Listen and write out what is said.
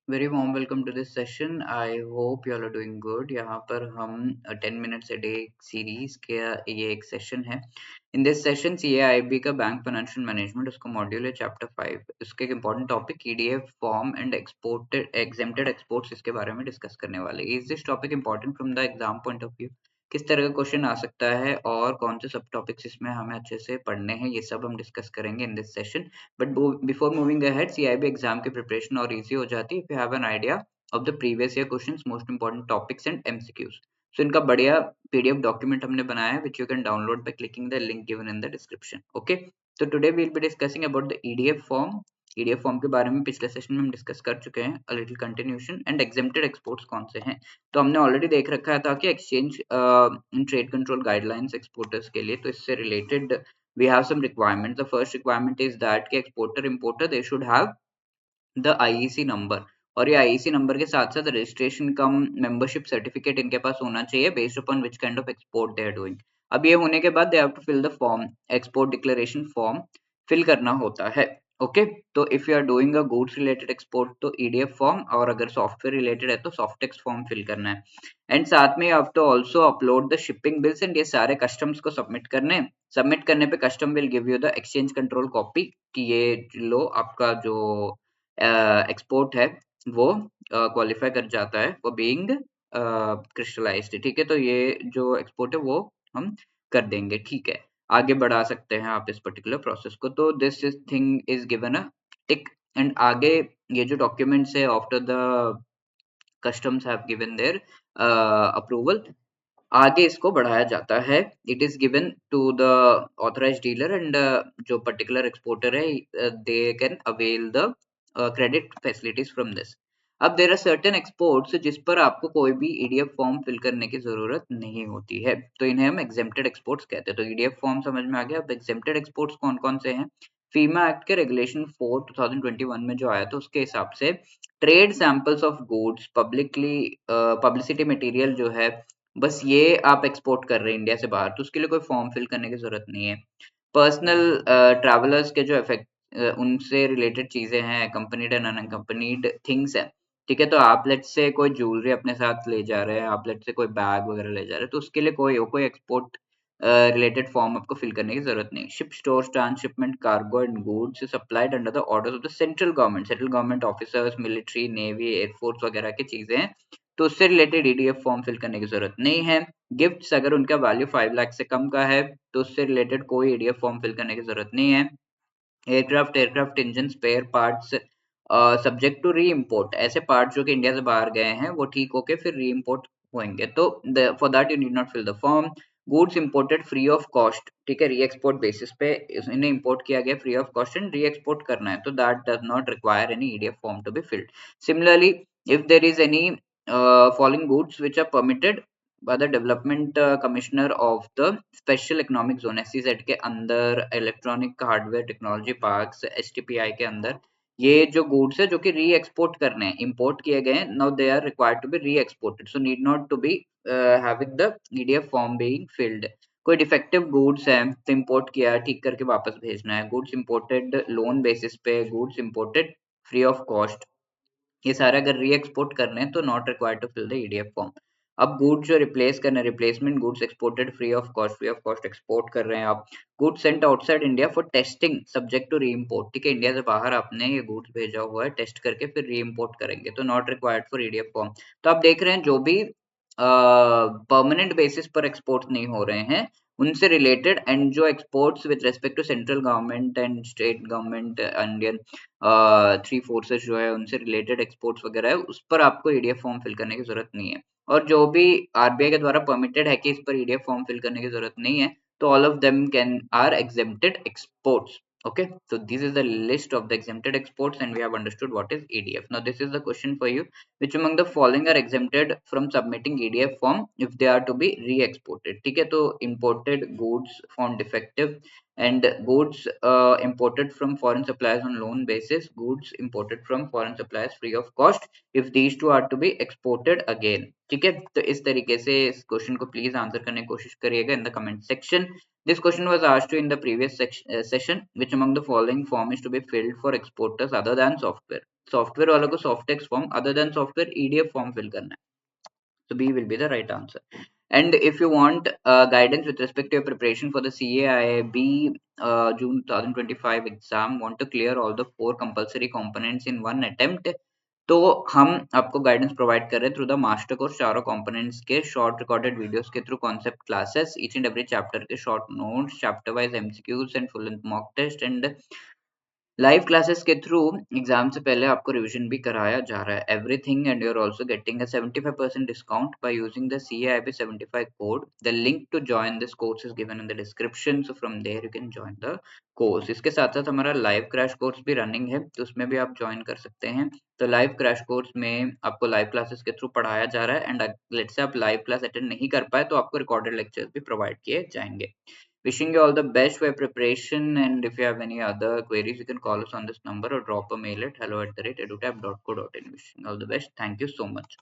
Very warm welcome to this session. I hope you all are doing good. यहाँ पर हम 10 minutes a day series के ये एक सेशन है। इन दिस सेशन CAIB का बैंक फाइनेंशियल मैनेजमेंट उसका मॉड्यूल है चैप्टर 5। इसके एक important topic EDF form and exported exempted exports इसके बारे में डिस्कस करने वाले। Is this topic important from the exam point of view? किस तरह का क्वेश्चन आ सकता है और कौन से सब टॉपिक्स इसमें हमें अच्छे से पढ़ने हैं, ये सब हम डिस्कस करेंगे in this session. But before moving ahead, CIB exam की प्रिपरेशन और इजी हो जाती है if you have an idea of the previous year questions, most important topics and MCQs. So इनका बढ़िया PDF डॉक्यूमेंट हमने बनाया है which you can download by clicking the link given in the description. Okay, so today we'll be discussing about the EDF form. EDF form के बारे में पिछले session में हम डिस्कस कर चुके हैं, a little continuation, and exempted exports कौन से हैं। तो हमने ऑलरेडी देख रखा था कि exchange in trade control guidelines exporters के लिए, तो इससे related we have some requirements. The first requirement is that कि exporter importer they should have the IEC number, और ये IEC नंबर के साथ साथ रजिस्ट्रेशन कम मेंबरशिप सर्टिफिकेट इनके पास होना चाहिए based upon which kind of export they are doing. अब ये होने के बाद they have to fill the form, export declaration form fill करना होता है। ओके, तो if you are doing a goods related export तो EDF फॉर्म, और अगर सॉफ्टवेयर रिलेटेड है तो सॉफ्टेक्स फॉर्म फिल करना है। एंड साथ में आप तो also upload the shipping bills, and ये सारे कस्टम्स को सबमिट करने पे custom will give you the exchange control copy कि ये लो आपका जो एक्सपोर्ट है वो क्वालिफाई कर जाता है फॉर बीइंग क्रिस्टलाइज्ड। ठीक है, तो ये जो एक्सपोर्ट है वो हम कर देंगे। ठीक है, आगे बढ़ा सकते हैं आप इस पर्टिकुलर प्रोसेस को। तो this is thing is given a tick, and आगे ये जो डॉक्यूमेंट्स है after the customs have given their approval, आगे इसको बढ़ाया जाता है। It is given to the authorised dealer, and जो पर्टिकुलर एक्सपोर्टर है they can avail the credit facilities from this. अब देर आर सर्टेन एक्सपोर्ट्स जिस पर आपको कोई भी EDF फॉर्म फिल करने की जरूरत नहीं होती है, तो इन्हें हम एग्जेम्प्टेड एक्सपोर्ट्स कहते हैं। तो EDF फॉर्म समझ में आ गया। अब एग्जेम्प्टेड एक्सपोर्ट्स कौन कौन से हैं? फीमा एक्ट के रेगुलेशन 4 2021 में जो आया था उसके हिसाब से trade samples of goods, publicity material जो है, बस ये आप एक्सपोर्ट कर रहे हैं इंडिया से बाहर, तो उसके लिए कोई फॉर्म फिल करने की जरूरत नहीं है। पर्सनल ट्रैवलर्स के जो इफेक्ट उनसे रिलेटेड चीजें हैं, अकम्पनीड एंड अनअकम्पनीड थिंग्स है। ठीक है, तो आप लेट्स से कोई ज्वेलरी अपने साथ ले जा रहे हैं, आप लेट्स से कोई बैग वगैरह ले जा रहे हैं, तो उसके लिए कोई एक्सपोर्ट रिलेटेड फॉर्म आपको फिल करने की जरूरत नहीं। Ship store transshipment cargo and goods supplied under the orders of the central government officers, military, navy, air force वगैरह की चीजें हैं, तो उससे रिलेटेड EDF फॉर्म फिल करने की जरूरत नहीं है। गिफ्ट्स अगर उनका वैल्यू 5 लाख से कम का है तो उससे रिलेटेड कोई EDF फॉर्म फिल करने की जरूरत नहीं है। Aircraft engine spare parts subject to re import, ऐसे पार्ट जो कि इंडिया से बाहर गए हैं वो ठीक होके फिर री इम्पोर्ट होंगे, तो for that you need not fill the form. Goods imported free of cost, ठीक है, री एक्सपोर्ट बेसिस पे इन्हें इंपोर्ट किया गया free of cost and re export करना है, तो that does not require any EDF form to be filled. Similarly, if there is any following goods which are permitted by the development commissioner of the special economic zone SEZ के अंदर, electronic hardware technology parks STPI के अंदर, ये जो goods है जो कि री एक्सपोर्ट करने हैं, इंपोर्ट किए गए, now they are required to be re exported, so need not to be having the EDF form being filled. कोई डिफेक्टिव गुड्स है तो इंपोर्ट किया, ठीक करके वापस भेजना है। गुड्स इंपोर्टेड लोन बेसिस पे, goods imported free of cost, ये सारे अगर री एक्सपोर्ट करने हैं तो not required to fill the EDF form. अब गुड्स जो रिप्लेस करने, replacement goods exported free of cost export कर रहे हैं आप। Goods sent outside India for testing subject to re import, ठीक है, इंडिया से बाहर आपने ये गुड्स भेजा हुआ है, टेस्ट करके फिर री इम्पोर्ट करेंगे, तो not required for EDF form. तो आप देख रहे हैं जो भी परमानेंट बेसिस पर एक्सपोर्ट नहीं हो रहे हैं उनसे रिलेटेड, एंड जो exports with respect to central government and state government, Indian 3 forces जो है उनसे रिलेटेड एक्सपोर्ट्स वगैरह है, उस पर आपको EDF फॉर्म फिल करने की जरूरत नहीं है। और जो भी RBI के द्वारा परमिटेड है कि इस पर EDF फॉर्म फिल करने की जरूरत नहीं है, तो all of them can are exempted exports. Okay, so this is the list of the exempted exports and we have understood what is EDF. Now this is the question for you: which among the following are exempted from submitting EDF form if they are to be re-exported? ठीक है, तो imported goods found defective, and goods imported from foreign suppliers on loan basis, goods imported from foreign suppliers free of cost, if these two are to be exported again. ठीक है, तो इस तरीके से इस क्वेश्चन को प्लीज आंसर करने की कोशिश करिएगा in the comment section. This question was asked you in the previous session: which among the following form is to be filled for exporters other than software? Software वालों को soft text form other than software EDF form fill करना है. So B will be the right answer. And if you want guidance with respect to your preparation for the CAIB June 2025 exam, want to clear all the 4 compulsory components in one attempt, तो हम आपको guidance provide कर रहे हैं through the master course चारों components के short recorded videos के through concept classes each and every chapter के short notes chapter wise MCQs and full length mock test and live classes के थ्रू एग्जाम से पहले आपको रिवीजन भी कराया जा रहा है everything and you are also getting a 75% discount by using the CAIB 75 code. The link to join this course is given in the description, so from there you can join the course. इसके साथ साथ हमारा live crash course भी running है, तो उसमें भी आप ज्वाइन कर सकते हैं. तो लाइव क्रैश कोर्स में आपको लाइव क्लासेस के थ्रू पढ़ाया जा रहा है एंड लेट्स से आप लाइव क्लास अटेंड नहीं कर पाए तो आपको रिकॉर्डेड लेक्चर्स भी प्रोवाइड किए जाएंगे. Wishing you all the best for your preparation, and if you have any other queries, you can call us on this number or drop a mail at hello@edutab.co.in. Wishing all the best. Thank you so much.